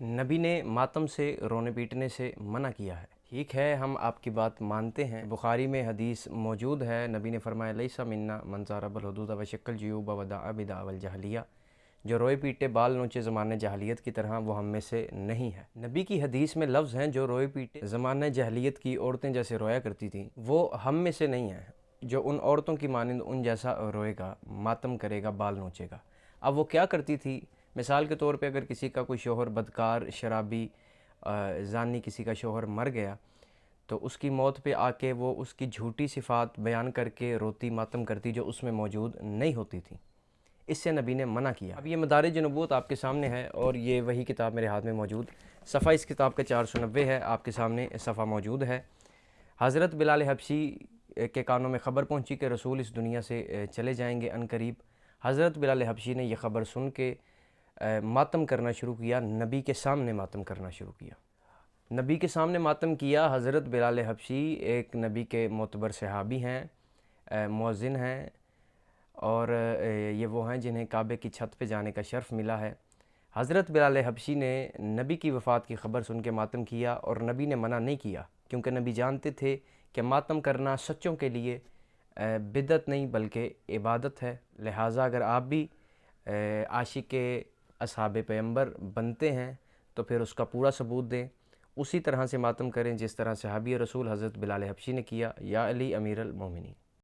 نبی نے ماتم سے رونے پیٹنے سے منع کیا ہے۔ ٹھیک ہے، ہم آپ کی بات مانتے ہیں۔ بخاری میں حدیث موجود ہے، نبی نے فرمایا لیسا منا من ضرب الحدود وشق الجیوب ودعا بدعوی الجاہلیہ، جو روئے پیٹے بال نوچے زمانہ جاہلیت کی طرح وہ ہم میں سے نہیں ہے۔ نبی کی حدیث میں لفظ ہیں جو روئے پیٹے زمانہ جاہلیت کی عورتیں جیسے رویا کرتی تھیں وہ ہم میں سے نہیں ہیں۔ جو ان عورتوں کی مانند ان جیسا روئے گا، ماتم کرے گا، بال نوچے گا۔ اب وہ کیا کرتی تھی؟ مثال کے طور پہ اگر کسی کا کوئی شوہر بدکار، شرابی، زانی کسی کا شوہر مر گیا تو اس کی موت پہ آ کے وہ اس کی جھوٹی صفات بیان کر کے روتی، ماتم کرتی جو اس میں موجود نہیں ہوتی تھی۔ اس سے نبی نے منع کیا۔ اب یہ مدارج نبوت آپ کے سامنے ہے اور یہ وہی کتاب میرے ہاتھ میں موجود، صفحہ اس کتاب کا 490 ہے، آپ کے سامنے صفحہ موجود ہے۔ حضرت بلال حبشی کے کانوں میں خبر پہنچی کہ رسول اس دنیا سے چلے جائیں گے عنقریب۔ حضرت بلال حبشی نے یہ خبر سن کے ماتم کرنا شروع کیا، نبی کے سامنے ماتم کرنا شروع کیا۔ نبی کے سامنے ماتم کیا۔ حضرت بلال حبشی ایک نبی کے معتبر صحابی ہیں، مؤذن ہیں، اور یہ وہ ہیں جنہیں کعبے کی چھت پہ جانے کا شرف ملا ہے۔ حضرت بلال حبشی نے نبی کی وفات کی خبر سن کے ماتم کیا اور نبی نے منع نہیں کیا، کیونکہ نبی جانتے تھے کہ ماتم کرنا سچوں کے لیے بدعت نہیں بلکہ عبادت ہے۔ لہٰذا اگر آپ بھی عاشق اصحاب پیغمبر بنتے ہیں تو پھر اس کا پورا ثبوت دیں، اسی طرح سے ماتم کریں جس طرح صحابی رسول حضرت بلال حبشی نے کیا۔ یا علی امیر المومنین۔